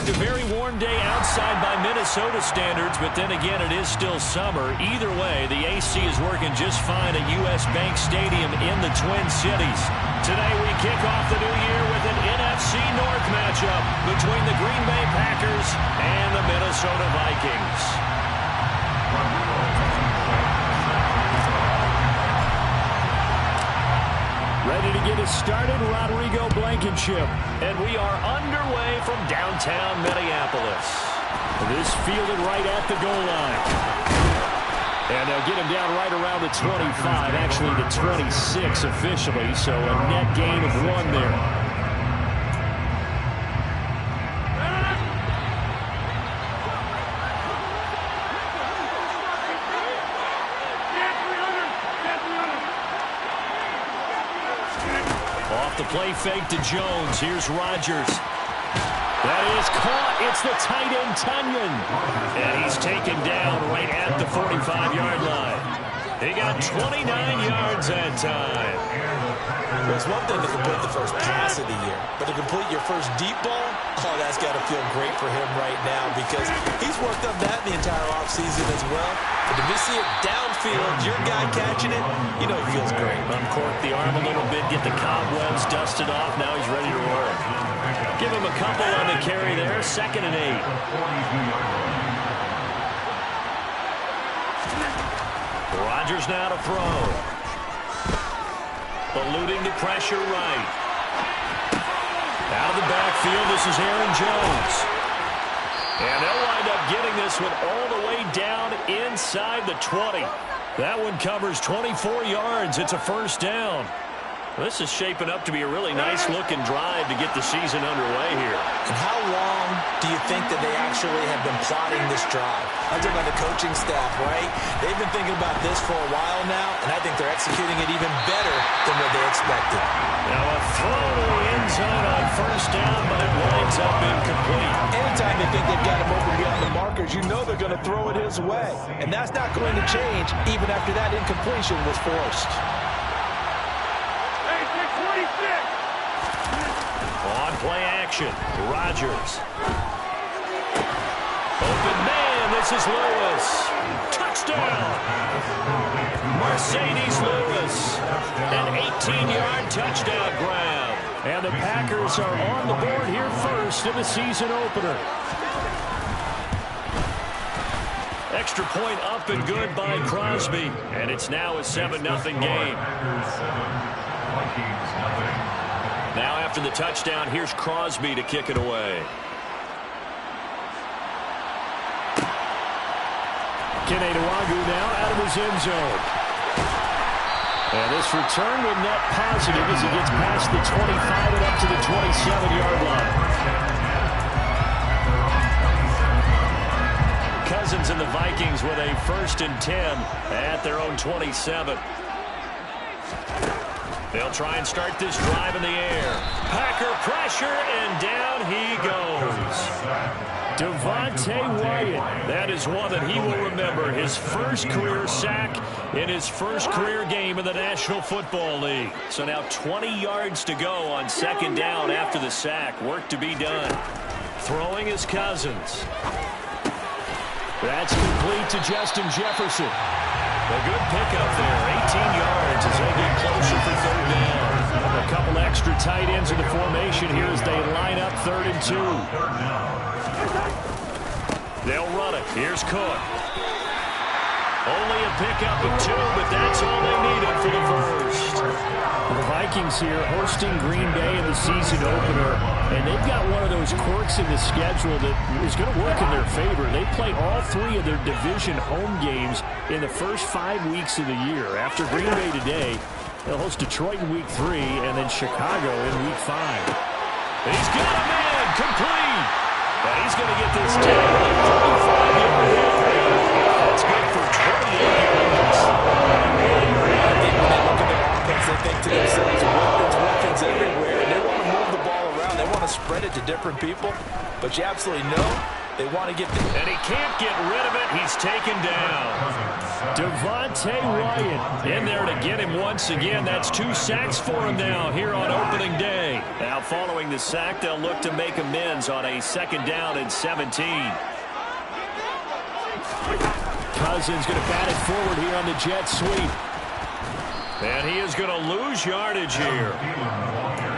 a very warm day outside by Minnesota standards, but then again, it is still summer. Either way, the AC is working just fine at U.S. Bank Stadium in the Twin Cities. Today, we kick off the new year with an NFC North matchup between the Green Bay Packers and the Minnesota Vikings. Ready to get us started, Rodrigo Blankenship. And we are underway from downtown Minneapolis. This fielded right at the goal line. And they'll get him down right around the 25, actually the 26 officially, so a net gain of 1 there. Off the play fake to Jones. Here's Rodgers. That is caught. It's the tight end, Tunyon. And he's taken down right at the 45-yard line. He got 29 yards that time. Well, it's one thing to complete the first pass of the year, but to complete your first deep ball, oh, that's got to feel great for him right now because he's worked on that the entire offseason as well. But to see it downfield, your guy catching it, you know he feels great. Uncork the arm a little bit, get the cobwebs dusted off. Now he's ready to work. Give him a couple on the carry there. 2nd and 8. Rodgers now to throw. Eluding the pressure right. Out of the backfield, this is Aaron Jones. And they'll wind up getting this one all the way down inside the 20. That one covers 24 yards. It's a first down. This is shaping up to be a really nice-looking drive to get the season underway here. And how long do you think that they actually have been plotting this drive? I'm talking about the coaching staff, right? They've been thinking about this for a while now, and I think they're executing it even better than what they expected. Now a throw to the end zone on first down, but it winds up incomplete. Anytime they think they've got him open beyond the markers, you know they're going to throw it his way. And that's not going to change even after that incompletion was forced. On play action, Rodgers. Open man, this is Lewis. Touchdown! Mercedes Lewis. An 18-yard touchdown grab. And the Packers are on the board here first in the season opener. Extra point up and good by Crosby. And it's now a 7-0 game. Now after the touchdown, here's Crosby to kick it away. Keneduagu now out of his end zone. And this return will net positive as he gets past the 25 and up to the 27-yard line. Cousins and the Vikings with a 1st and 10 at their own 27. They'll try and start this drive in the air. Packer pressure, and down he goes. Devontae Wyatt. That is one that he will remember. His first career sack in his first career game in the National Football League. So now 20 yards to go on 2nd down after the sack. Work to be done. Throwing his Cousins. That's complete to Justin Jefferson. A good pickup there, 18 yards as they get closer for 3rd down. A couple extra tight ends in the formation here as they line up 3rd and 2. They'll run it. Here's Cook. Only a pickup of 2, but that's all they needed for the first. The Vikings here hosting Green Bay in the season opener, and they've got one of those quirks in the schedule that is going to work in their favor. They play all 3 of their division home games in the first 5 weeks of the year. After Green Bay today, they'll host Detroit in week 3 and then Chicago in week 5. He's got a man complete. And he's going to get this down to the 35-yard line. That's good for 28 yards. I think when they look at their offense, they think to themselves, weapons everywhere, and they want to move the ball around. They want to spread it to different people. But you absolutely know They want to get the... And he can't get rid of it. He's taken down. Devontae Wyatt in there to get him once again. That's 2 sacks for him now here on opening day. Now following the sack, they'll look to make amends on a 2nd down and 17. Cousins going to bat it forward here on the jet sweep. And he is going to lose yardage here.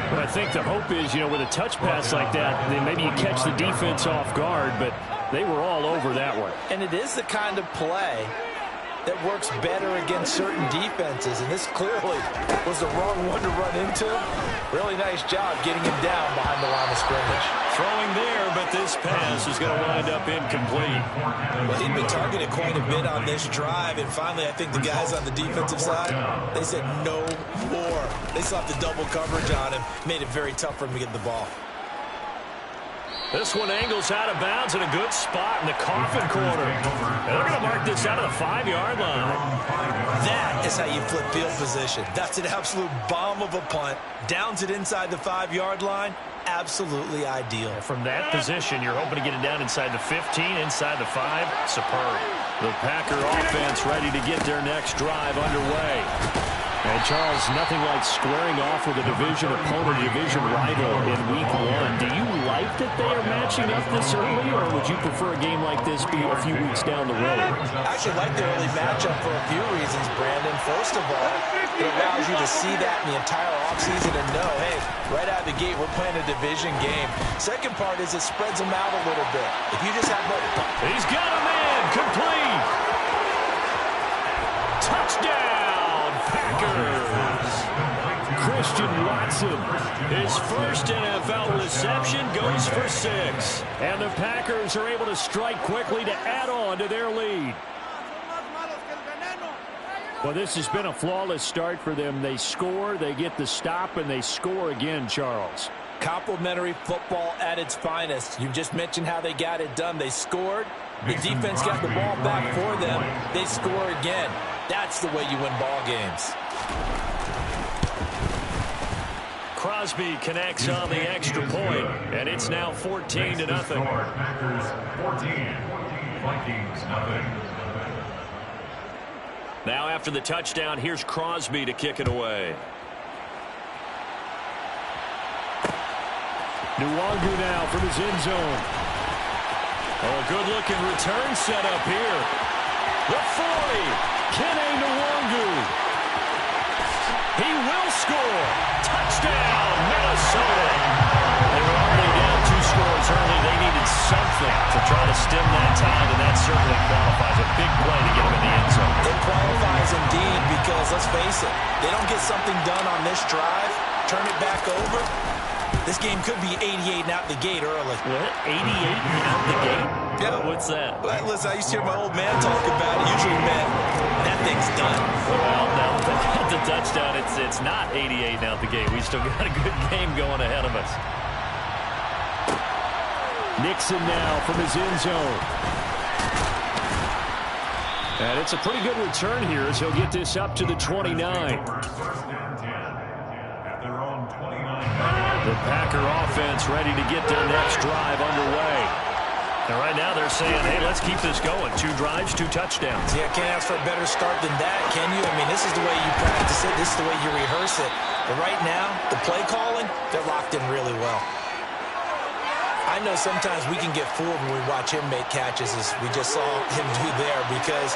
But I think the hope is, with a touch pass like that, then maybe you catch the defense off guard, but they were all over that one. And it is the kind of play that works better against certain defenses, and this clearly was the wrong one to run into. Really nice job getting him down behind the line of scrimmage. Throwing there, but this pass is going to wind up incomplete. Well, he'd been targeted quite a bit on this drive, and finally I think the guys on the defensive side, they said no more. They slapped the double coverage on him, made it very tough for him to get the ball. This one angles out of bounds in a good spot in the coffin corner. And they're going to mark this out of the 5-yard line. That is how you flip field position. That's an absolute bomb of a punt. Downs it inside the 5-yard line. Absolutely ideal. From that position, you're hoping to get it down inside the 15, inside the 5. Superb. The Packer offense ready to get their next drive underway. And, Charles, nothing like squaring off with a division opponent, division rival in Week 1. Do you like that they are matching up this early, or would you prefer a game like this be a few weeks down the road? I actually like the early matchup for a few reasons, Brandon. First of all, it allows you to see that in the entire offseason and know, hey, right out of the gate, we're playing a division game. Second part is it spreads them out a little bit. If you just have no... He's got a man. Complete. Touchdown, Packers. Christian Watson, his first NFL reception, goes for 6. And the Packers are able to strike quickly to add on to their lead. Well, this has been a flawless start for them. They score, they get the stop, and they score again, Charles. Complimentary football at its finest. You just mentioned how they got it done. They scored. The defense got the ball back for them. They score again. That's the way you win ball games. Crosby connects on the extra point, and it's now 14-0. Packers 14, Vikings nothing. Now after the touchdown, here's Crosby to kick it away. Nwangu now from his end zone. Oh, good-looking return set up here. The 40, Kene Nwangu. He will score. Touchdown, Minnesota. They were already down 2 scores early. They needed something to try to stem that tide, and that certainly qualifies. A big play to get them in the end zone. It qualifies indeed because, let's face it, they don't get something done on this drive, turn it back over. This game could be 88 and out the gate early. What? 88 and out the gate? Yeah. What's that? Well, listen, I used to hear my old man talk about it. Usually meant that thing's done. Well, now with the touchdown, it's not 88 and out the gate. We still got a good game going ahead of us. Nixon now from his end zone. And it's a pretty good return here as he'll get this up to the 29. The Packer offense ready to get their next drive underway. And right now they're saying, hey, let's keep this going. 2 drives, 2 touchdowns. Yeah, can't ask for a better start than that, can you? I mean, this is the way you practice it. This is the way you rehearse it. But right now, the play calling, they're locked in really well. I know sometimes we can get fooled when we watch him make catches, as we just saw him do there, because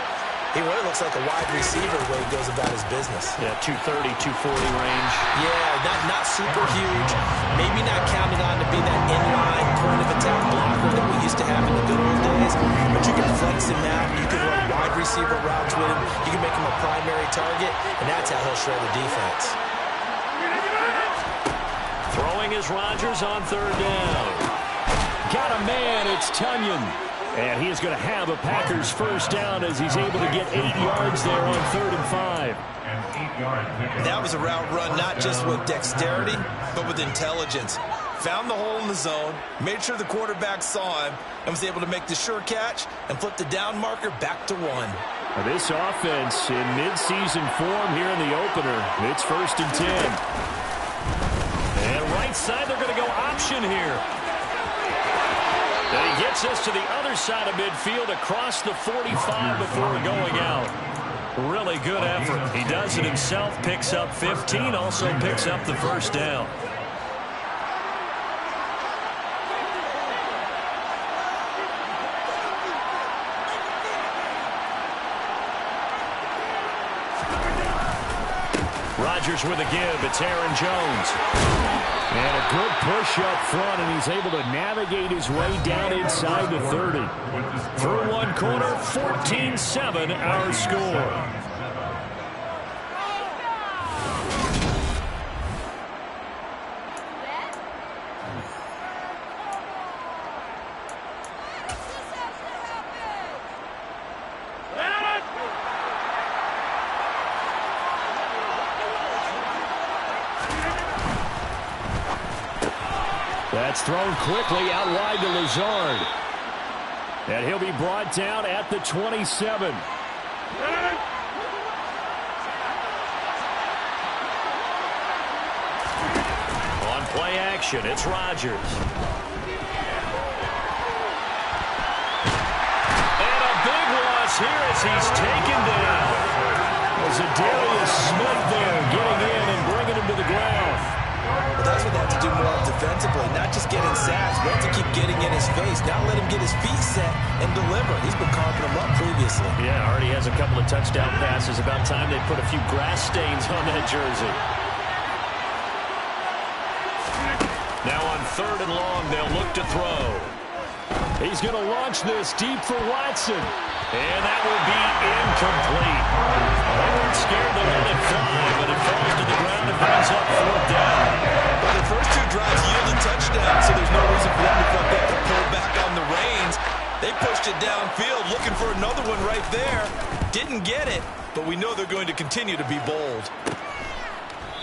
he really looks like a wide receiver the way he goes about his business. Yeah, 230, 240 range. Yeah, not super huge. Maybe not counted on to be that inline point of attack blocker that we used to have in the good old days. But you can flex him out. You can run wide receiver routes with him. You can make him a primary target, and that's how he'll shred the defense. Throwing is Rodgers on 3rd down. Got a man, it's Tunyon. And he is going to have a Packers first down as he's able to get 8 yards there on 3rd and 5. That was a route run not just with dexterity, but with intelligence. Found the hole in the zone, made sure the quarterback saw him, and was able to make the sure catch and flip the down marker back to 1. Now this offense in midseason form here in the opener. It's 1st and 10. And right side, they're going to go option here. And he gets us to the other side of midfield across the 45 before going out. Really good effort. He does it himself, picks up 15, also picks up the first down. Rodgers with a give. It's Aaron Jones. And a good push up front, and he's able to navigate his way down inside the 30. Through one corner, 14-7 our score. That's thrown quickly out wide to Lazard. And he'll be brought down at the 27. On play action, it's Rodgers. And a big loss here as he's taken down. There's a Darius Smith there getting in and bringing him to the ground. Well, that's what they have to do more defensively, not just getting sacks, but to keep getting in his face, not let him get his feet set and deliver. He's been carving them up previously. Yeah, already has a couple of touchdown passes. About time they put a few grass stains on that jersey. Now on 3rd and long, they'll look to throw. He's going to launch this deep for Watson. And that will be incomplete. They weren't scared to let it fly, but it falls to the ground and brings up 4th down. Well, the first 2 drives yielded touchdowns, so there's no reason for them to come back to pull back on the reins. They pushed it downfield, looking for another one right there. Didn't get it, but we know they're going to continue to be bold.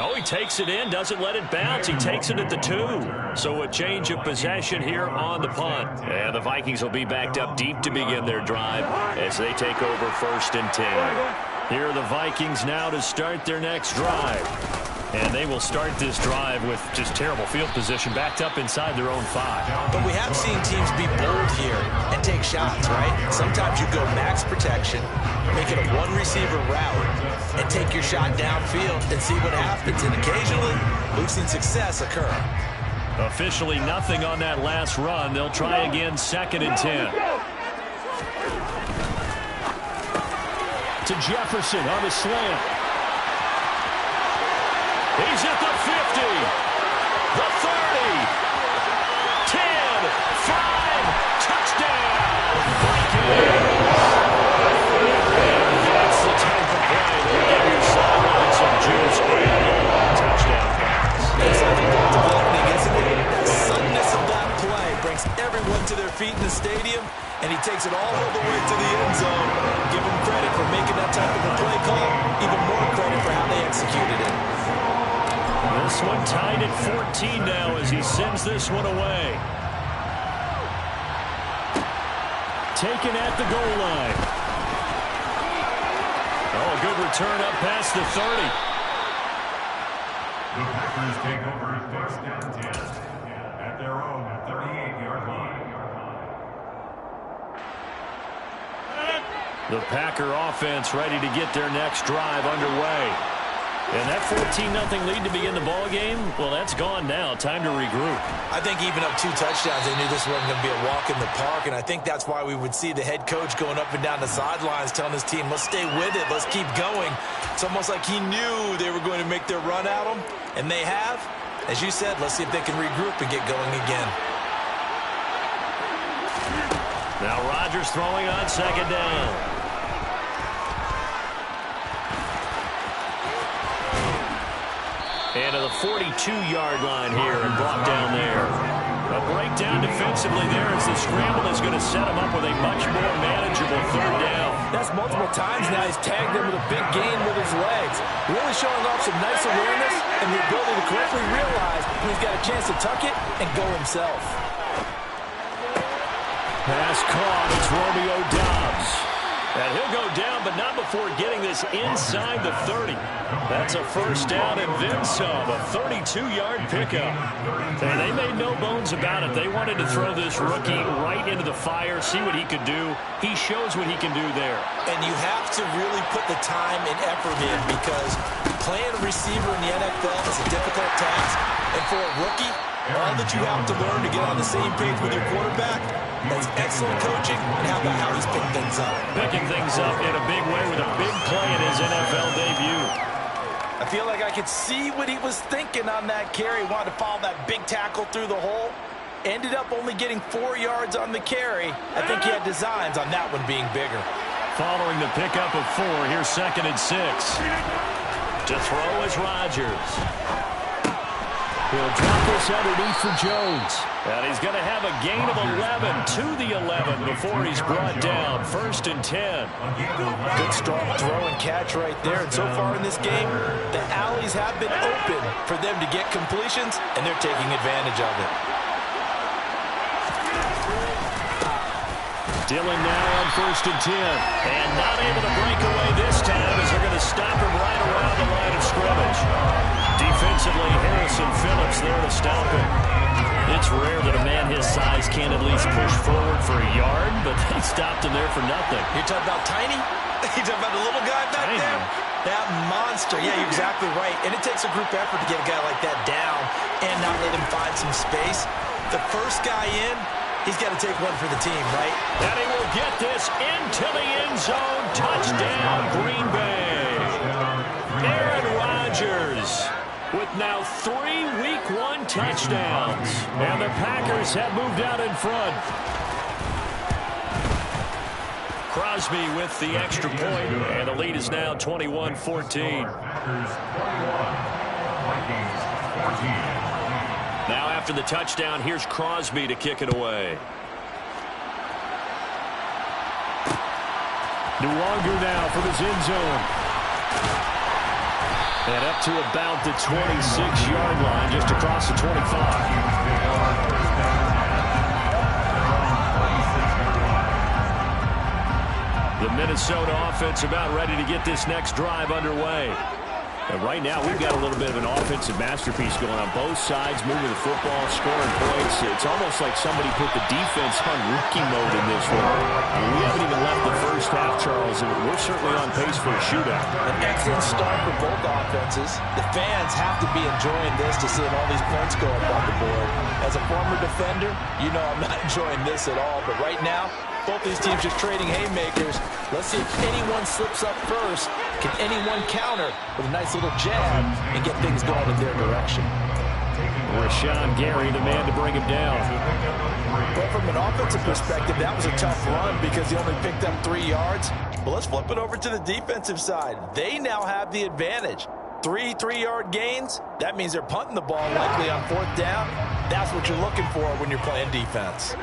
Oh, he takes it in, doesn't let it bounce. He takes it at the 2. So a change of possession here on the punt. And the Vikings will be backed up deep to begin their drive as they take over 1st and 10. Here are the Vikings now to start their next drive. And they will start this drive with just terrible field position, backed up inside their own 5. But we have seen teams be bold here and take shots, right? Sometimes you go max protection, make it a 1-receiver route, and take your shot downfield and see what happens. And occasionally, we've seen success occur. Officially nothing on that last run. They'll try again 2nd and 10. To Jefferson on the slant. He's at the 50, the 30, 10, 5, touchdown, Vikings. And that's the type of play that will give your sideline some juice and a long touchdown pass. It's unpredictable opening, isn't it? The suddenness of that play brings everyone to their feet in the stadium, and he takes it all the way to the end zone. Give him credit for making that type of a play call, even more credit for how they executed it. This one tied at 14 now as he sends this one away. Taken at the goal line. Oh, a good return up past the 30. The Packers take over 1st and 10 at their own 38-yard line. The Packer offense ready to get their next drive underway. And that 14-0 lead to begin the ball game, well, that's gone now. Time to regroup. I think even up 2 touchdowns, they knew this wasn't going to be a walk in the park, and I think that's why we would see the head coach going up and down the sidelines telling his team, let's stay with it, let's keep going. It's almost like he knew they were going to make their run at him, and they have. As you said, let's see if they can regroup and get going again. Now Rodgers throwing on 2nd down. And to the 42-yard line here and brought down there. A breakdown defensively there as the scramble is going to set him up with a much more manageable 3rd down. That's multiple times now. He's tagged him with a big gain with his legs. Really showing off some nice awareness and the ability to correctly realize when he's got a chance to tuck it and go himself. Pass caught. It's Romeo Doubs. And he'll go down, but not before getting this inside the 30. That's a first down and then some, a 32-yard pickup. And they made no bones about it. They wanted to throw this rookie right into the fire, see what he could do. He shows what he can do there. And you have to really put the time and effort in because playing a receiver in the NFL is a difficult task. And for a rookie, all that you have to learn to get on the same page with your quarterback, that's excellent coaching, and how about how he's picking things up? Picking things up in a big way with a big play in his NFL debut. I feel like I could see what he was thinking on that carry. Wanted to follow that big tackle through the hole. Ended up only getting 4 yards on the carry. I think he had designs on that one being bigger. Following the pickup of 4, here's 2nd and 6. To throw is Rodgers. He'll drop this underneath for Jones. And he's going to have a gain of 11 to the 11 before he's brought down. 1st and 10. Good strong throw and catch right there. And so far in this game, the alleys have been open for them to get completions, and they're taking advantage of it. Dillon now on 1st and 10. And not able to break away this time as they're going to stop him right around the line of scrimmage. Defensively, Harrison Phillips there to stop him. It's rare that a man his size can at least push forward for a yard, but they stopped him there for nothing. You're talking about tiny? You're talking about the little guy back there? That monster. Yeah, you're exactly right. And it takes a group effort to get a guy like that down and not let him find some space. The first guy in, he's got to take one for the team, right? And he will get this into the end zone. Touchdown, Green Bay. Aaron Rodgers with now 3 Week 1 touchdowns. And the Packers have moved out in front. Crosby with the extra point, and the lead is now 21-14. Packers 21, Vikings 14. Now after the touchdown, here's Crosby to kick it away. Nwangu now from his end zone. And up to about the 26-yard line, just across the 25. The Minnesota offense about ready to get this next drive underway. And right now, we've got a little bit of an offensive masterpiece going on both sides, moving the football, scoring points. It's almost like somebody put the defense on rookie mode in this one. I mean, we haven't even left the first half, Charles, and we're certainly on pace for a shootout. An excellent start for both offenses. The fans have to be enjoying this to seeing all these points go up on the board. As a former defender, you know I'm not enjoying this at all. But right now, both these teams just trading haymakers. Let's see if anyone slips up first. Can anyone counter with a nice little jab and get things going in their direction? Rashawn Gary, the man to bring him down. But from an offensive perspective, that was a tough run because he only picked up 3 yards. But let's flip it over to the defensive side. They now have the advantage. 3 3-yard gains. That means they're punting the ball likely on 4th down. That's what you're looking for when you're playing defense.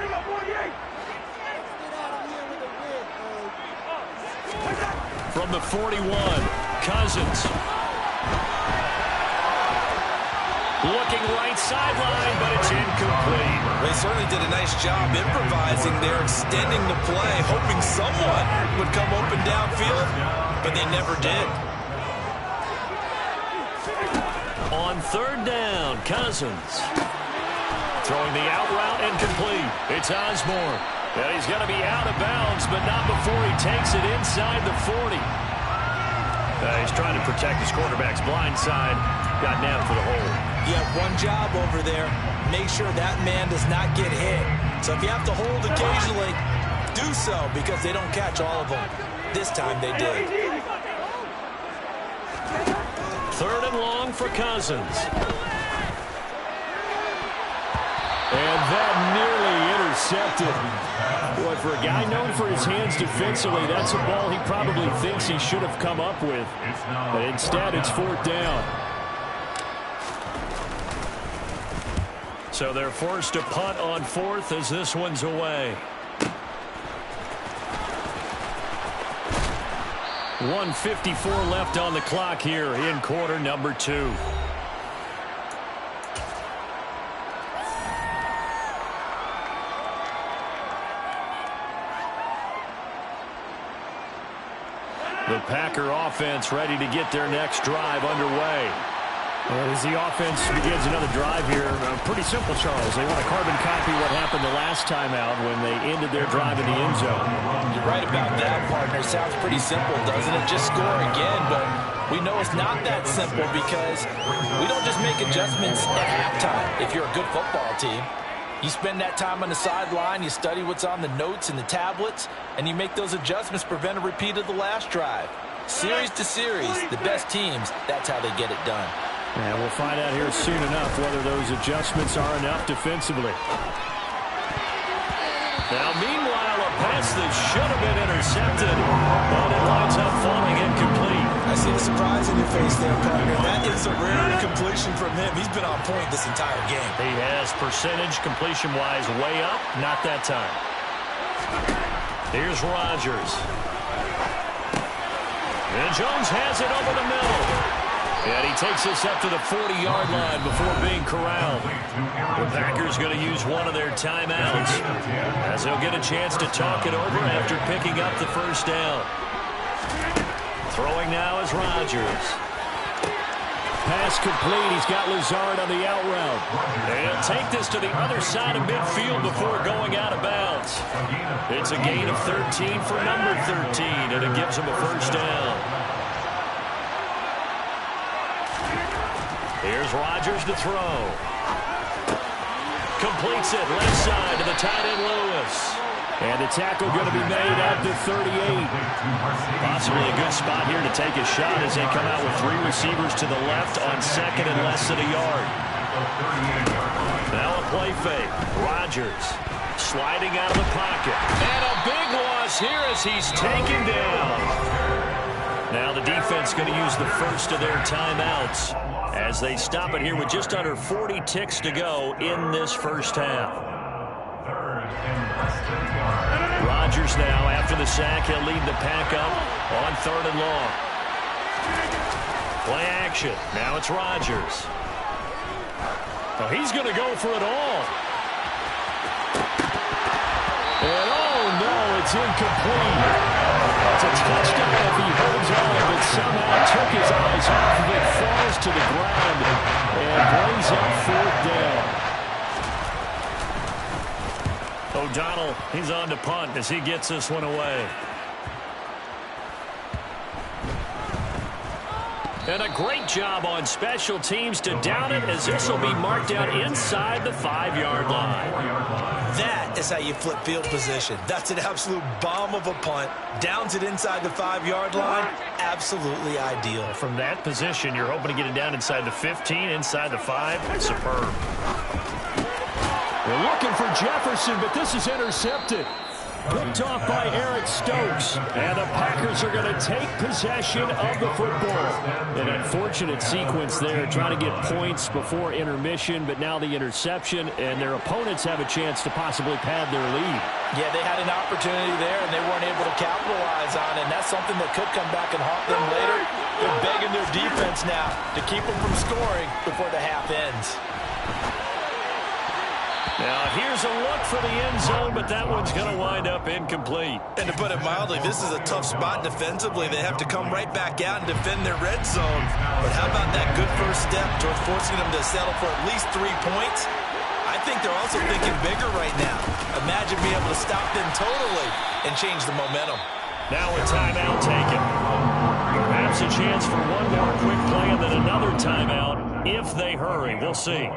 From the 41, Cousins. Looking right sideline, but it's incomplete. They certainly did a nice job improvising there, extending the play, hoping someone would come open downfield, but they never did. On 3rd down, Cousins. Throwing the out route incomplete. It's Osborne. And he's going to be out of bounds, but not before he takes it inside the 40. He's trying to protect his quarterback's blind side. Got nabbed for the hole. You have one job over there. Make sure that man does not get hit. So if you have to hold occasionally, do so because they don't catch all of them. This time they did. 3rd and long for Cousins. And that nearly intercepted. Boy, for a guy known for his hands defensively, that's a ball he probably thinks he should have come up with. But instead, it's 4th down. So they're forced to punt on 4th as this one's away. 1:54 left on the clock here in quarter number 2. The Packer offense ready to get their next drive underway. And as the offense begins another drive here, pretty simple, Charles. They want to carbon copy what happened the last time out when they ended their drive in the end zone. You're right about that, partner. Sounds pretty simple, doesn't it? Just score again, but we know it's not that simple because we don't just make adjustments at halftime if you're a good football team. You spend that time on the sideline, you study what's on the notes and the tablets, and you make those adjustments to prevent a repeat of the last drive. Series to series, the best teams, that's how they get it done. And we'll find out here soon enough whether those adjustments are enough defensively. Now, meanwhile, a pass that should have been intercepted, but it winds up falling incomplete. I see the surprise in your face there, partner. That is a rare incompletion from him. He's been on point this entire game. He has percentage completion-wise way up, not that time. Here's Rodgers. And Jones has it over the middle. And he takes this up to the 40-yard line before being corralled. The Packers going to use one of their timeouts as they'll get a chance to talk it over after picking up the first down. Throwing now is Rodgers. Pass complete. He's got Lazard on the out route. And he'll take this to the other side of midfield before going out of bounds. It's a gain of 13 for number 13, and it gives him a first down. Here's Rodgers to throw. Completes it left side to the tight end Lewis. And the tackle going to be made at the 38. Possibly a good spot here to take a shot as they come out with three receivers to the left on second and less than a yard. Now a play fake. Rodgers sliding out of the pocket. And a big loss here as he's taken down. Now the defense going to use the first of their timeouts as they stop it here with just under 40 ticks to go in this first half. Rodgers now, after the sack, he'll lead the pack up on 3rd and long. Play action. Now it's Rodgers. Oh, he's going to go for it all. And oh no, it's incomplete. It's a touchdown if he holds on, but somehow took his eyes off of it, falls to the ground, and brings up 4th down. O'Donnell, he's on to punt as he gets this one away. And a great job on special teams to down it as this will be marked out inside the 5-yard line. That is how you flip field position. That's an absolute bomb of a punt. Downs it inside the 5-yard line. Absolutely ideal. From that position, you're hoping to get it down inside the 15, inside the 5. Superb. They're looking for Jefferson, but this is intercepted. Picked off by Eric Stokes. And the Packers are going to take possession of the football. An unfortunate sequence there, trying to get points before intermission, but now the interception, and their opponents have a chance to possibly pad their lead. Yeah, they had an opportunity there, and they weren't able to capitalize on it, and that's something that could come back and haunt them later. They're begging their defense now to keep them from scoring before the half ends. Now, here's a look for the end zone, but that one's going to wind up incomplete. And to put it mildly, this is a tough spot defensively. They have to come right back out and defend their red zone. But how about that good first step towards forcing them to settle for at least 3 points? I think they're also thinking bigger right now. Imagine being able to stop them totally and change the momentum. Now a timeout taken. Perhaps a chance for one more quick play and then another timeout if they hurry. We'll see.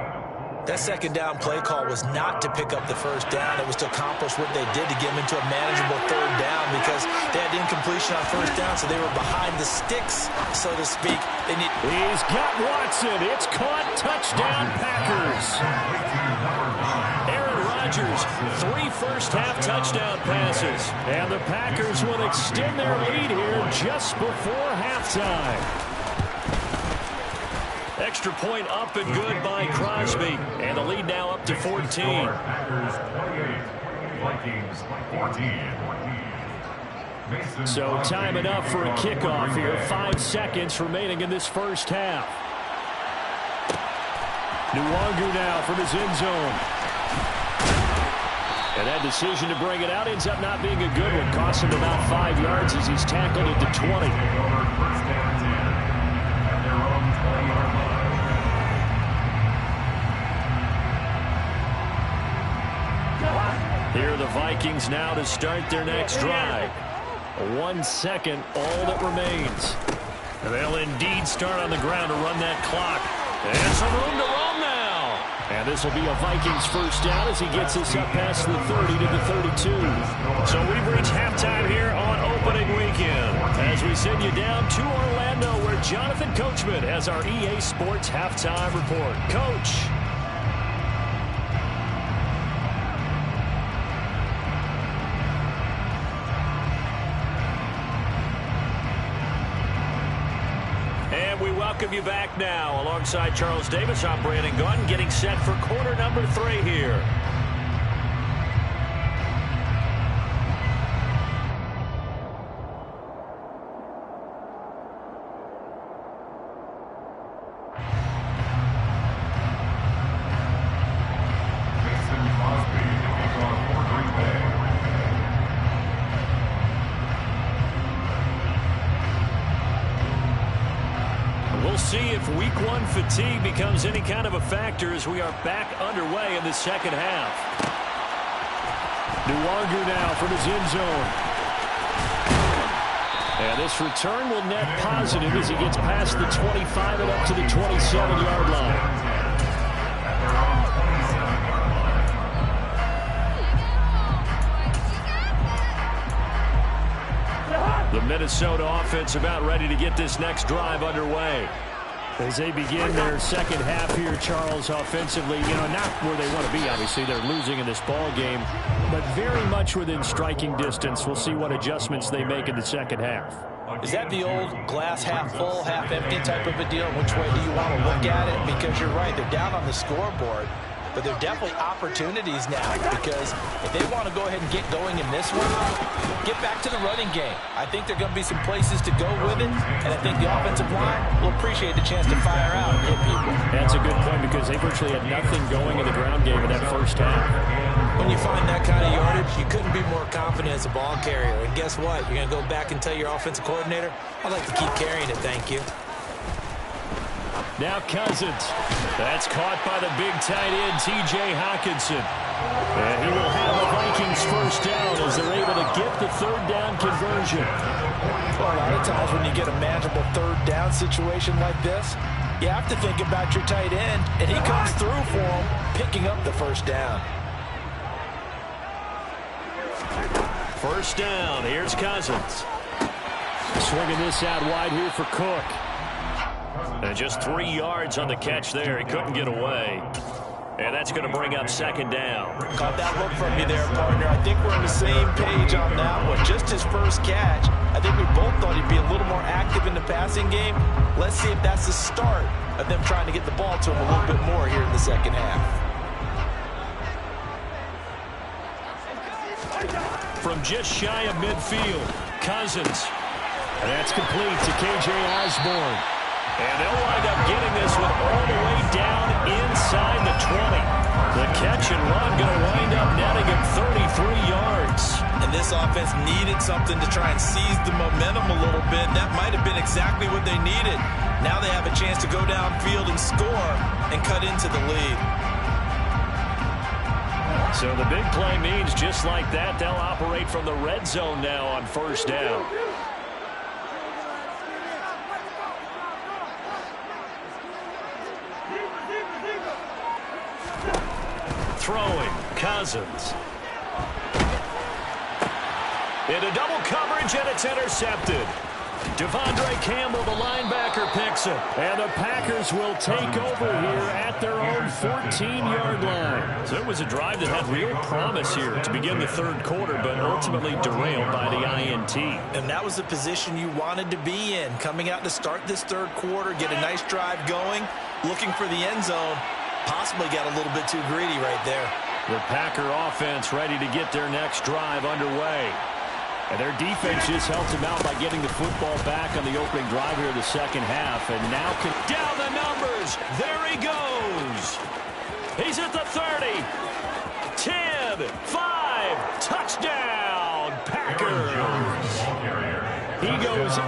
That second down play call was not to pick up the first down. It was to accomplish what they did to get them into a manageable 3rd down because they had incompletion on 1st down, so they were behind the sticks, so to speak. He's got Watson. It's caught. Touchdown, Packers. Aaron Rodgers, 3 first-half touchdown passes. And the Packers will extend their lead here just before halftime. Extra point up and good by Crosby. And the lead now up to 14. Packers 28, Vikings 14. So time enough for a kickoff here. 5 seconds remaining in this first half. Nwangu now from his end zone. And that decision to bring it out ends up not being a good one. Cost him about 5 yards as he's tackled at the 20. Here are the Vikings now to start their next drive. 1 second, all that remains. And they'll indeed start on the ground to run that clock. And some room to roam now. And this will be a Vikings first down as he gets us up past the 30 to the 32. So we've reached halftime here on opening weekend as we send you down to Orlando where Jonathan Coachman has our EA Sports halftime report. Coach. We welcome you back now. Alongside Charles Davis, I'm Brandon Gunn, getting set for quarter number 3 here. See if week 1 fatigue becomes any kind of a factor as we are back underway in the second half. Nuwanger now from his end zone. And this return will net positive as he gets past the 25 and up to the 27-yard line. The Minnesota offense about ready to get this next drive underway. As they begin their second half here, Charles, offensively, not where they want to be, obviously. They're losing in this ball game, but very much within striking distance. We'll see what adjustments they make in the second half. Is that the old glass half full, half empty type of a deal? Which way do you want to look at it? Because you're right, they're down on the scoreboard. But there are definitely opportunities now because if they want to go ahead and get going in this one, get back to the running game. I think there are going to be some places to go with it, and I think the offensive line will appreciate the chance to fire out and hit people. That's a good point because they virtually had nothing going in the ground game in that first half. When you find that kind of yardage, you couldn't be more confident as a ball carrier. And guess what? You're going to go back and tell your offensive coordinator, I'd like to keep carrying it, thank you. Now Cousins. That's caught by the big tight end, T.J. Hockenson. And he will have a Vikings first down as they're able to get the third down conversion. Well, a lot of times when you get a manageable third down situation like this, you have to think about your tight end, and he comes through for him, picking up the first down. First down. Here's Cousins. Swinging this out wide here for Cook. And just 3 yards on the catch there. He couldn't get away. And that's going to bring up second down. Caught that look from you there, partner. I think we're on the same page on that one. Just his first catch. I think we both thought he'd be a little more active in the passing game. Let's see if that's the start of them trying to get the ball to him a little bit more here in the second half. From just shy of midfield, Cousins. And that's complete to K.J. Osborne. And they'll wind up getting this one all the way down inside the 20. The catch and run going to wind up netting him 33 yards. And this offense needed something to try and seize the momentum a little bit. That might have been exactly what they needed. Now they have a chance to go downfield and score and cut into the lead. So the big play means just like that, they'll operate from the red zone now on first down. Throwing, Cousins. Into double coverage, and it's intercepted. Devondre Campbell, the linebacker, picks it. And the Packers will take over here at their own 14-yard line. So it was a drive that had real promise here to begin the third quarter, but ultimately derailed by the INT. And that was the position you wanted to be in. Coming out to start this third quarter, get a nice drive going, looking for the end zone. Possibly got a little bit too greedy right there. The Packer offense ready to get their next drive underway. And their defense just helped them out by getting the football back on the opening drive here in the second half. And now down the numbers. There he goes. He's at the 30. 10, 5.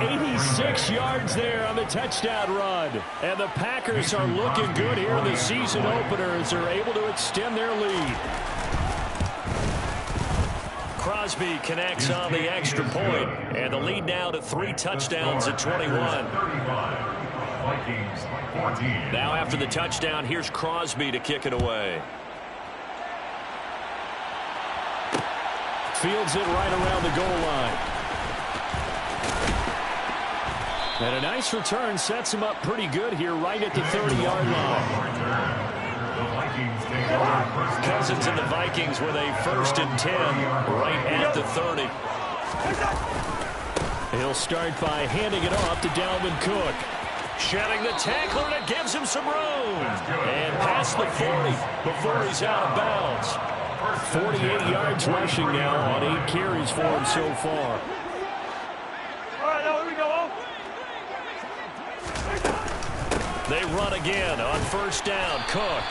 86 yards there on the touchdown run. And the Packers are looking good here in the season opener as they're able to extend their lead. Crosby connects on the extra point, and the lead now to 3 touchdowns at 21. Now after the touchdown, here's Crosby to kick it away. Fields it right around the goal line. And a nice return sets him up pretty good here right at the 30-yard line. Cousins and the Vikings with a 1st and 10 right at the 30. He'll start by handing it off to Dalvin Cook. Shedding the tackler, and it gives him some room. And past the 40 before he's out of bounds. 48 yards rushing now on 8 carries for him so far. They run again on 1st down. Cook.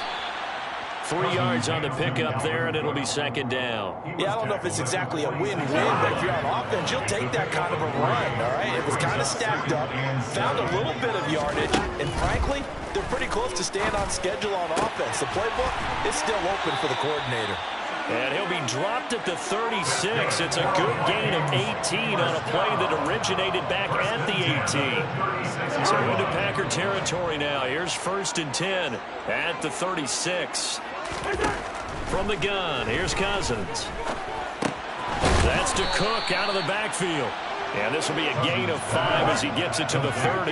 3 yards on the pickup there, and it'll be 2nd down. Yeah, I don't know if it's exactly a win-win, but if you're on offense, you'll take that kind of a run, all right? It was kind of stacked up, found a little bit of yardage, and frankly, they're pretty close to staying on schedule on offense. The playbook is still open for the coordinator. And he'll be dropped at the 36. It's a good gain of 18 on a play that originated back at the 18. So into Packer territory now. Here's 1st and 10 at the 36. From the gun, here's Cousins. That's to Cook out of the backfield. And this will be a gain of 5 as he gets it to the 30.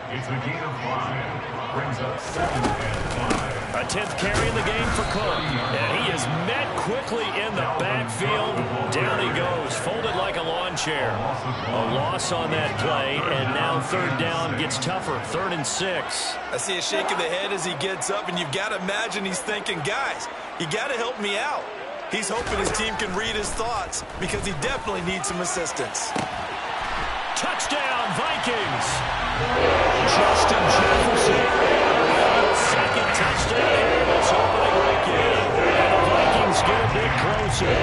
It's a gain of 5. Brings up 7 and 5. A 10th carry in the game for Cook. And he is met quickly in the backfield. Down he goes, folded like a lawn chair. A loss on that play, and now 3rd down gets tougher. 3rd and 6. I see a shake of the head as he gets up, and you've got to imagine he's thinking, guys, you got to help me out. He's hoping his team can read his thoughts because he definitely needs some assistance. Touchdown, Vikings! Justin Jefferson. 2nd touchdown here this opening weekend. And the Vikings get a bit closer.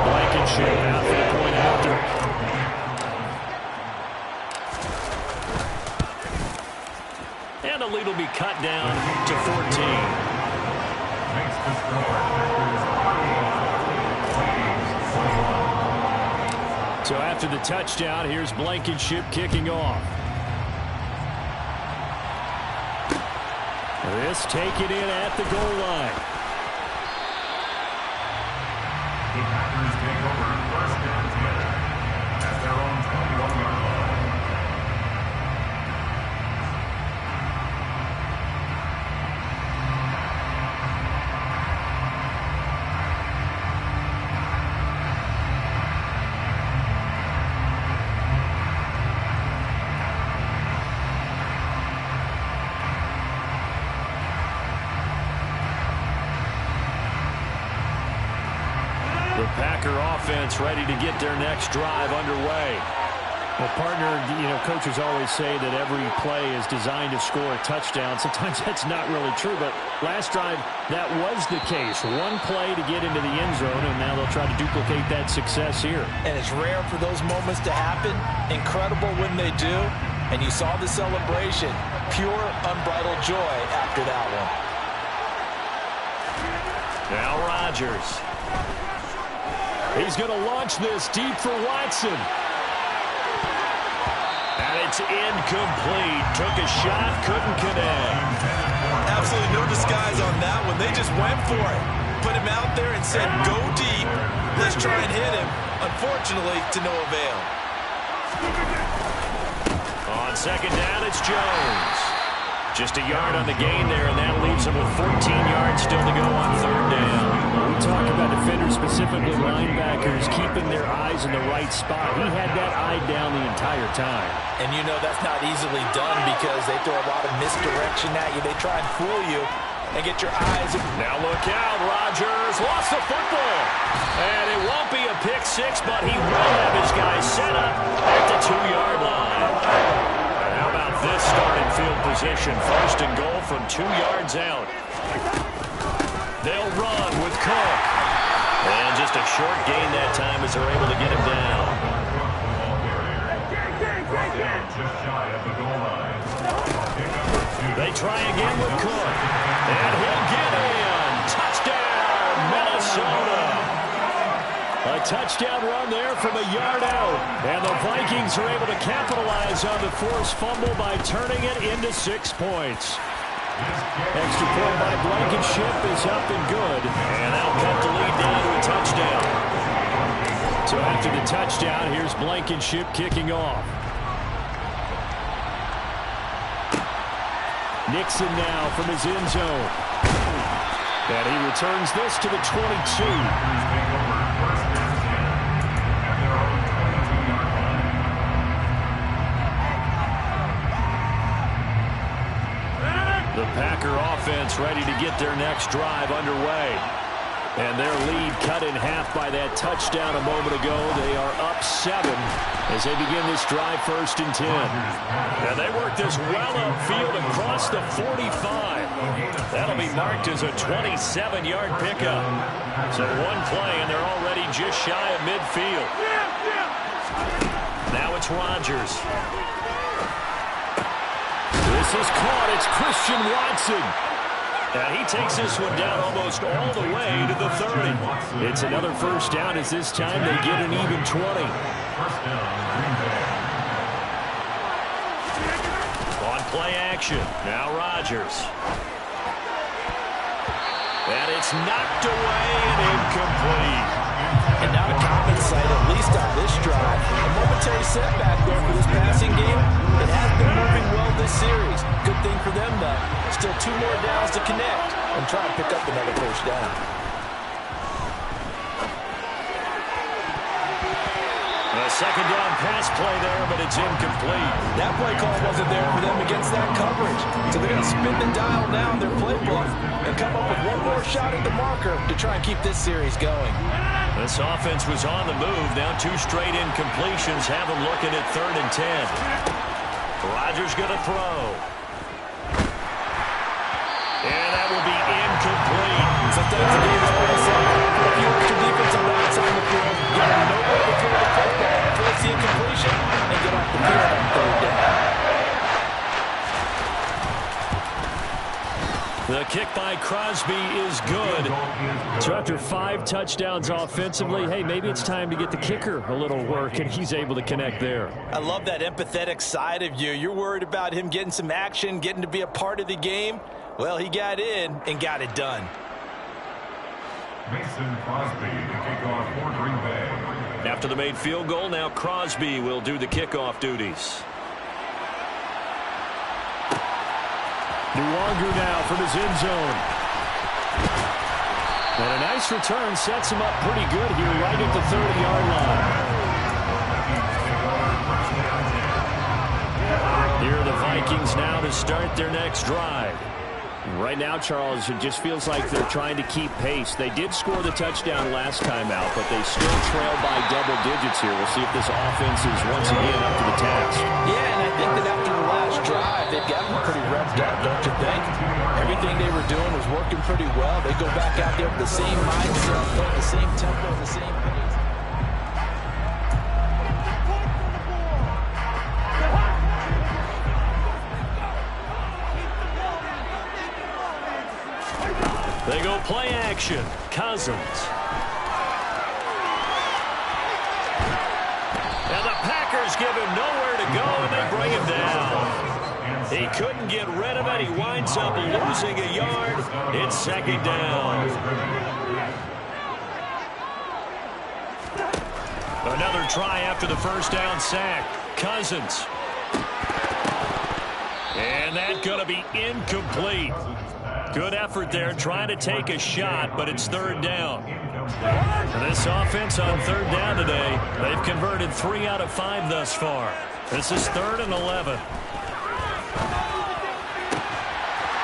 Blankenship out for the point after. And the lead will be cut down to 14. Makes the score. So after the touchdown, here's Blankenship kicking off. This take it in at the goal line. The Packers take over 1st and 10 at their own 21-yard line. Packer offense ready to get their next drive underway. Well, partner, coaches always say that every play is designed to score a touchdown. Sometimes that's not really true, but last drive, that was the case. One play to get into the end zone, and now they'll try to duplicate that success here. And it's rare for those moments to happen. Incredible when they do. And you saw the celebration. Pure, unbridled joy after that one. Now Rodgers. He's going to launch this deep for Watson. And it's incomplete. Took a shot, couldn't connect. Absolutely no disguise on that one. They just went for it. Put him out there and said, go deep. Let's try and hit him. Unfortunately, to no avail. On 2nd down, it's Jones. Just a yard on the gain there, and that leaves him with 14 yards still to go on 3rd down. We talk about defenders, specifically linebackers, keeping their eyes in the right spot. He had that eye down the entire time. And you know that's not easily done because they throw a lot of misdirection at you. They try and fool you and get your eyes. Now look out, Rodgers lost the football. And it won't be a pick 6, but he will have his guys set up at the 2-yard line. How about this starting field position? 1st and goal from 2 yards out. They'll run with Cook. And just a short gain that time as they're able to get him down. Just shy of the goal line. They try again with Cook. And he'll get in. Touchdown, Minnesota. A touchdown run there from a yard out. And the Vikings are able to capitalize on the forced fumble by turning it into 6 points. Extra point by Blankenship is up and good. And that'll cut the lead down to a touchdown. So after the touchdown, here's Blankenship kicking off. Nixon now from his end zone. And he returns this to the 22. The Packer offense ready to get their next drive underway. And their lead cut in half by that touchdown a moment ago. They are up 7 as they begin this drive 1st and 10. And they work this well upfield across the 45. That'll be marked as a 27-yard pickup. So one play, and they're already just shy of midfield. Now it's Rodgers. This is caught. It's Christian Watson. And he takes this one down almost all the way to the 30. It's another first down as this time they get an even 20. On play action. Now Rodgers. And it's knocked away and incomplete. And not a common sight, at least on this drive. A momentary setback there for this passing game. It has been moving well this series. Good thing for them, though. Still 2 more downs to connect and try and pick up another first down. A second down pass play there, but it's incomplete. That play call wasn't there for them against that coverage. So they're going to spin the dial now in their playbook and come up with one more shot at the marker to try and keep this series going. This offense was on the move. Now 2 straight incompletions have them looking at 3rd and 10. Rodgers going to throw. And that will be incomplete. Sometimes the game is pretty simple. If you want your defensive backs on the field, you have no way to throw the football, force the incompletion, and get off the field on 3rd down. The kick by Crosby is good. So after 5 touchdowns offensively, hey, maybe it's time to get the kicker a little work, and he's able to connect there. I love that empathetic side of you. You're worried about him getting some action, getting to be a part of the game. Well, he got in and got it done. Mason Crosby, the kickoff for Green Bay. After the made field goal, now Crosby will do the kickoff duties. Nuwanger now from his end zone. And a nice return sets him up pretty good here right at the 30-yard line. Here are the Vikings now to start their next drive. Right now, Charles, it just feels like they're trying to keep pace. They did score the touchdown last time out, but they still trail by double digits here. We'll see if this offense is once again up to the task. Yeah, and I think that after the last drive, they've gotten pretty revved up, don't you think? Everything they were doing was working pretty well. They go back out there with the same mindset, the same tempo, the same pace. They go play action. Cousins. And the Packers give him nowhere to go, and they bring him down. He couldn't get rid of it. He winds up losing a yard. It's 2nd down. Another try after the first down sack. Cousins. And that's going to be incomplete. Good effort there, trying to take a shot, but it's 3rd down. And this offense on 3rd down today, they've converted 3 out of 5 thus far. This is 3rd and 11.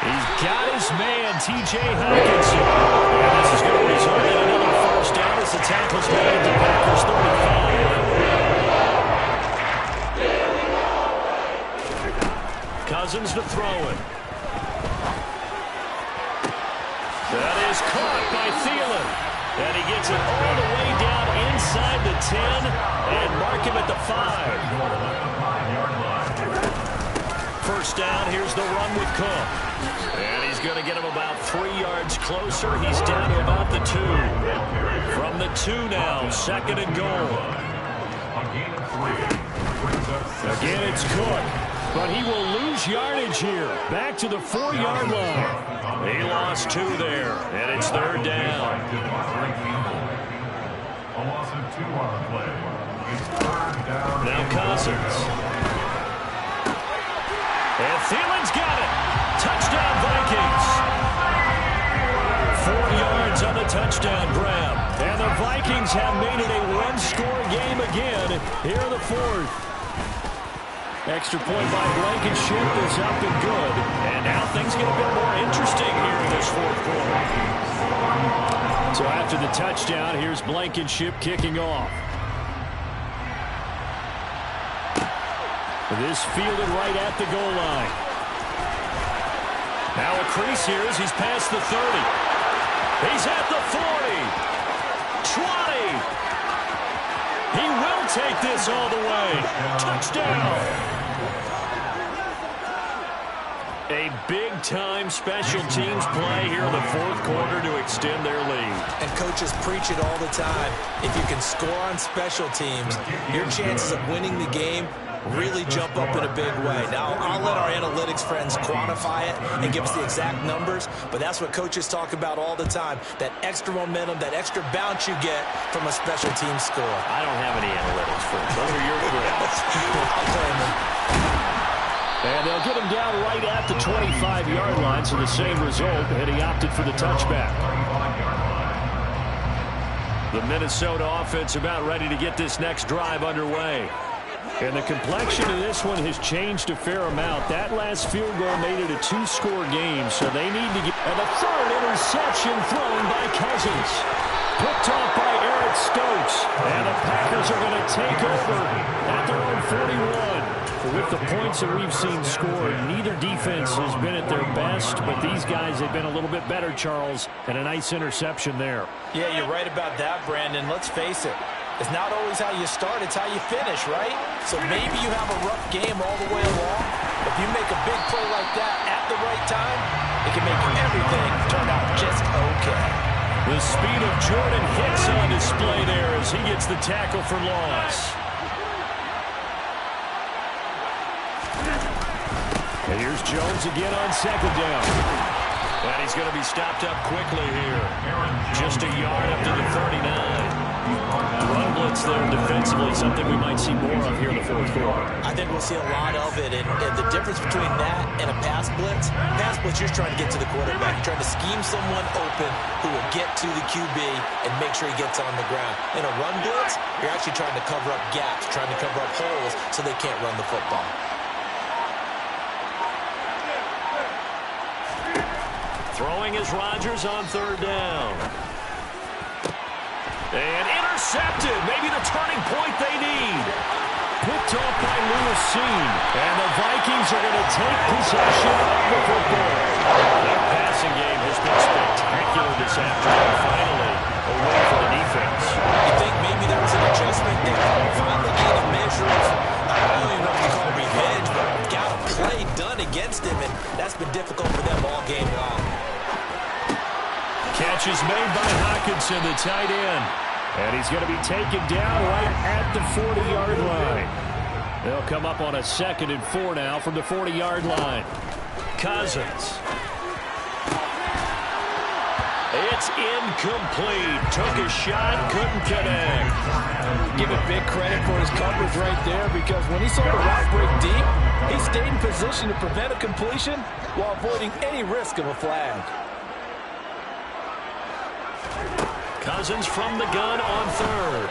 He's got his man, T.J. Hockenson. And this is going to result in another first down as the tackle's made at the Packers 35. Cousins to throw it. That is caught by Thielen. And he gets it all the way down inside the 10 and mark him at the 5. first down. Here's the run with Cook. And he's going to get him about 3 yards closer. He's down to about the 2. From the 2 now, 2nd and goal. Again, it's Cook. But he will lose yardage here. Back to the 4-yard line. He lost 2 there, and it's 3rd down. A loss of 2 on the play. It's 3rd down. Now Cousins. And Thielen's got it. Touchdown, Vikings. 4 yards on the touchdown grab. And the Vikings have made it a one-score game again here in the 4th. Extra point by Blankenship is up and good. And now things get a bit more interesting here in this 4th quarter. So after the touchdown, here's Blankenship kicking off. This fielded right at the goal line. Now a crease here as he's past the 30. He's at the 40. 20. He will take this all the way. Touchdown. A big-time special teams play here in the 4th quarter to extend their lead. And coaches preach it all the time. If you can score on special teams, your chances of winning the game really jump up in a big way. Now, I'll let our analytics friends quantify it and give us the exact numbers, but that's what coaches talk about all the time, that extra momentum, that extra bounce you get from a special team score. I don't have any analytics friends. Those are your friends. I'll claim them. And they'll get him down right at the 25-yard line, so the same result, and he opted for the touchback. The Minnesota offense about ready to get this next drive underway. And the complexion of this one has changed a fair amount. That last field goal made it a 2-score game, so they need to get... And the 3rd interception thrown by Cousins. Picked off by Eric Stokes. And the Packers are going to take over at their own 41. With the points that we've seen scored, neither defense has been at their best, but these guys have been a little bit better, Charles, and a nice interception there. Yeah, you're right about that, Brandon. Let's face it. It's not always how you start, it's how you finish, right? So maybe you have a rough game all the way along. If you make a big play like that at the right time, it can make everything turn out just okay. The speed of Jordan Hicks on display there as he gets the tackle for loss. And here's Jones again on 2nd down. And he's going to be stopped up quickly here. Just a yard up to the 39. Run blitz there defensively, something we might see more of here in the 4th quarter. I think we'll see a lot of it, and the difference between that and a pass blitz, you're trying to get to the quarterback. You're trying to scheme someone open who will get to the QB and make sure he gets on the ground. In a run blitz, you're actually trying to cover up gaps, trying to cover up holes so they can't run the football. Throwing is Rodgers on 3rd down. And intercepted. Maybe the turning point they need. Picked off by Lewis Seen. And the Vikings are going to take possession of the football. Their passing game has been spectacular this afternoon. Finally, a win for the defense. You think maybe there was an adjustment there? Finally got a measure of, I don't even know if you call it revenge, but got a play done against him, and that's been difficult for them all game long. Catch is made by Hockenson, the tight end. And he's going to be taken down right at the 40-yard line. They'll come up on a 2nd and 4 now from the 40-yard line. Cousins. It's incomplete. Took a shot, couldn't connect. Give it big credit for his coverage right there, because when he saw the route break deep, he stayed in position to prevent a completion while avoiding any risk of a flag. Cousins from the gun on 3rd.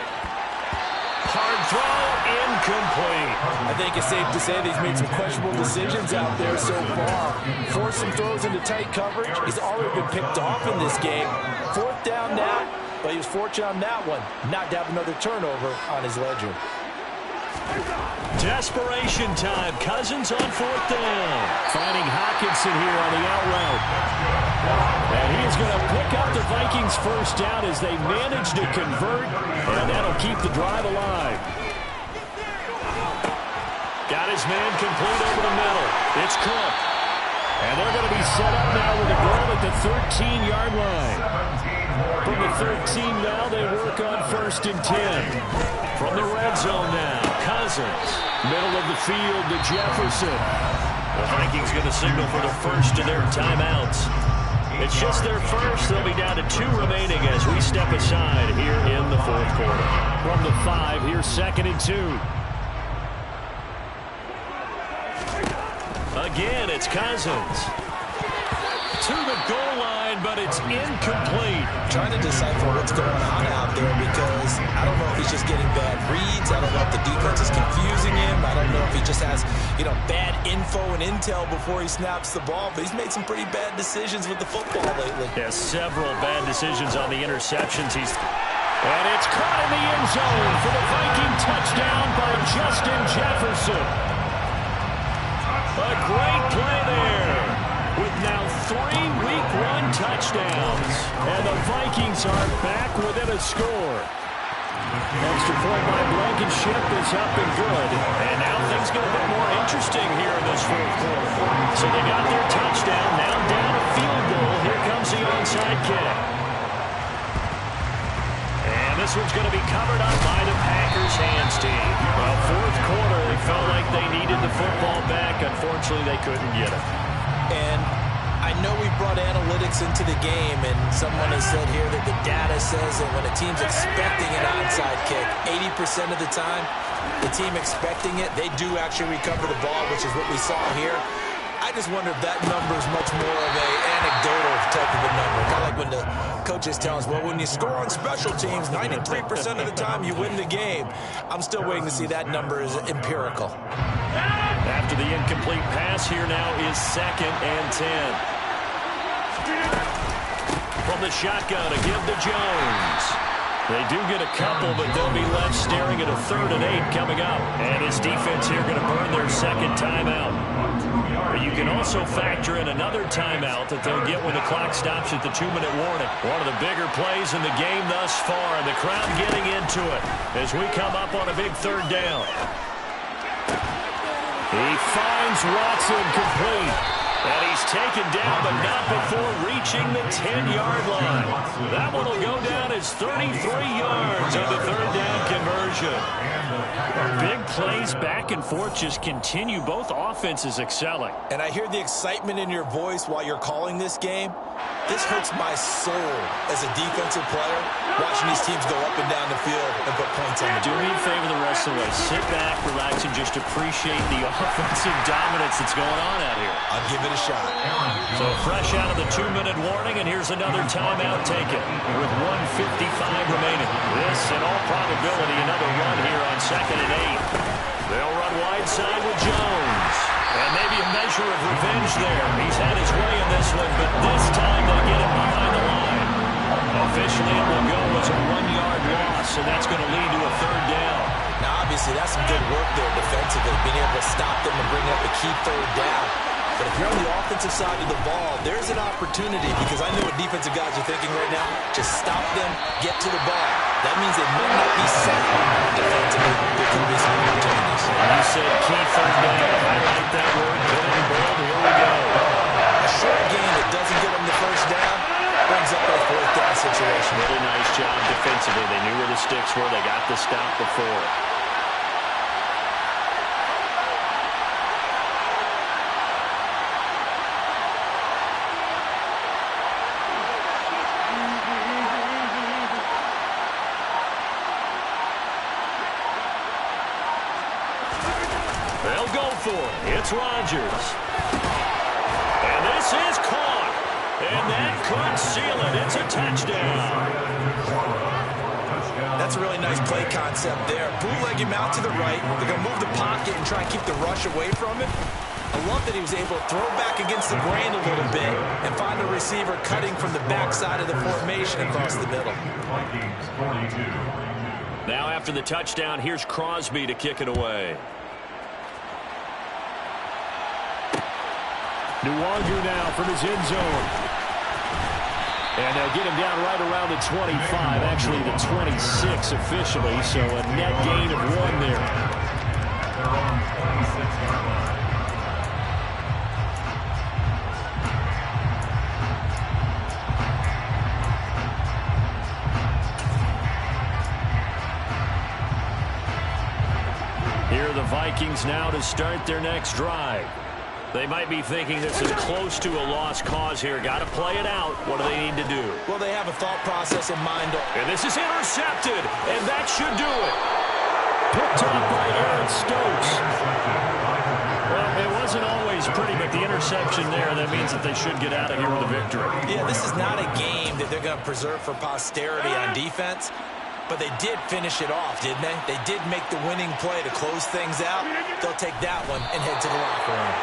Hard throw, incomplete. I think it's safe to say that he's made some questionable decisions out there so far. Forced some throws into tight coverage. He's already been picked off in this game. 4th down now, but he was fortunate on that one not to have another turnover on his ledger. Desperation time. Cousins on 4th down. Finding Hockenson here on the out route. And he is going to pick up the Vikings' 1st down as they manage to convert, and that'll keep the drive alive. Got his his man complete over the middle. It's Cook. And they're going to be set up now with a goal at the 13-yard line. From the 13 now, they work on 1st and 10. From the red zone now, Cousins. Middle of the field to Jefferson. The Vikings going to signal for the first of their timeouts. It's just their first. They'll be down to 2 remaining as we step aside here in the 4th quarter. From the 5, here's 2nd and 2. Again, it's Cousins. To the goal line, but it's incomplete. Trying to decipher what's going on out there because I don't know if he's just getting bad reads. I don't know if the defense is confusing him. I don't know if he just has, bad info and intel before he snaps the ball. But he's made some pretty bad decisions with the football lately. Has several bad decisions on the interceptions. And it's caught in the end zone for the Viking touchdown by Justin Jefferson. A great play there with now 3 Week 1 touchdowns. And the Vikings are back within a score. Extra point by Blankenship is up and good. And now things get a bit more interesting here in this 4th quarter. So they got their touchdown, now down a field goal. Here comes the onside kick. And this one's going to be covered up by the Packers hands team. Well, 4th quarter, they felt like they needed the football back. Unfortunately, they couldn't get it. And I know we brought analytics into the game, and someone has said here that the data says that when a team's expecting an onside kick, 80% of the time, the team expecting it, they do actually recover the ball, which is what we saw here. I just wonder if that number is much more of an anecdotal type of a number. Kind of like when the coaches tell us, well, when you score on special teams, 93% of the time you win the game. I'm still waiting to see that number is empirical. After the incomplete pass, here now is 2nd and 10. From the shotgun to give to Jones. They do get a couple, but they'll be left staring at a 3rd and 8 coming up. And his defense here going to burn their 2nd timeout. But you can also factor in another timeout that they'll get when the clock stops at the 2-minute warning. One of the bigger plays in the game thus far, and the crowd getting into it as we come up on a big 3rd down. He finds Watson complete. And he's taken down, but not before reaching the 10-yard line. That one will go down as 33 yards on the 3rd down conversion. Big plays back and forth just continue. Both offenses excelling. And I hear the excitement in your voice while you're calling this game. This hurts my soul as a defensive player, watching these teams go up and down the field and put points on the board. Do board. me a favor the rest of the way. Sit back, relax, and just appreciate the offensive dominance that's going on out here. I'll give it a shot. So fresh out of the 2-minute warning, and here's another timeout taken with 1:55 remaining. This, in all probability, another run here on 2nd and 8. They'll run wide side with Jones. And maybe a measure of revenge there. He's had his way in this one, but this time they get him behind the line. Officially, it will go as a 1-yard loss, and that's going to lead to a 3rd down. Now, obviously, that's some good work there defensively, being able to stop them and bring up a key 3rd down. But if you're on the offensive side of the ball, there's an opportunity, because I know what defensive guys are thinking right now. Just stop them, get to the ball. That means they may not be set defensively. There could be some opportunities. You said key 3rd down. I like that word. Put it in bold. Here we go. A short gain that doesn't get them the 1st down brings up a 4th down situation. Really nice job defensively. They knew where the sticks were. They got the stop before. They'll go for it. It's Rodgers. And this is caught. And that could seal it. It's a touchdown. That's a really nice play concept there. Bootleg him out to the right. They're going to move the pocket and try and keep the rush away from him. I love that he was able to throw back against the grain a little bit and find a receiver cutting from the backside of the formation across the middle. Now after the touchdown, here's Crosby to kick it away. Nwangu now from his end zone. And they'll get him down right around the 25, actually the 26 officially, so a net gain of 1 there. 26-yard line. Here are the Vikings now to start their next drive. They might be thinking this is close to a lost cause here. Got to play it out. What do they need to do? Well, they have a thought process in mind. And this is intercepted, and that should do it. Picked off by Aaron Stokes. Well, it wasn't always pretty, but the interception there, that means that they should get out of here with a victory. Yeah, this is not a game that they're going to preserve for posterity on defense. But they did finish it off, didn't they? They did make the winning play to close things out. They'll take that one and head to the locker room.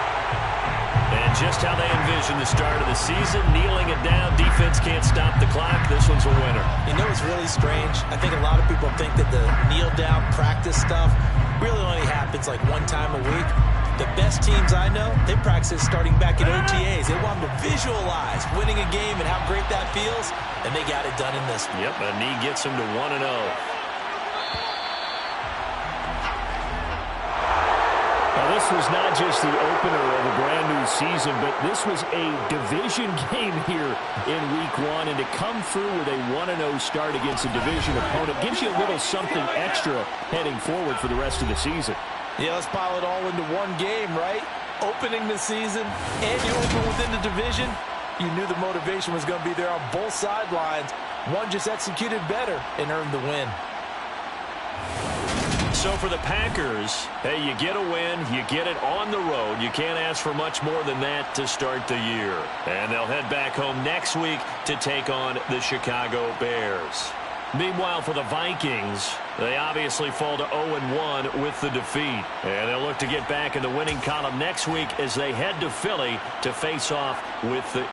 And just how they envisioned the start of the season, kneeling it down, defense can't stop the clock. This one's a winner. You know what's really strange? I think a lot of people think that the kneel-down practice stuff really only happens like one time a week. The best teams I know, they practice starting back at OTAs. They want them to visualize winning a game and how great that feels, and they got it done in this one. Yep, a knee gets them to 1-0. Now, this was not just the opener of a brand-new season, but this was a division game here in Week 1, and to come through with a 1-0 start against a division opponent gives you a little something extra heading forward for the rest of the season. Yeah, let's pile it all into one game, right? Opening the season, and you open within the division. You knew the motivation was going to be there on both sidelines. One just executed better and earned the win. So for the Packers, hey, you get a win, you get it on the road. You can't ask for much more than that to start the year. And they'll head back home next week to take on the Chicago Bears. Meanwhile, for the Vikings, they obviously fall to 0-1 with the defeat. And they'll look to get back in the winning column next week as they head to Philly to face off with the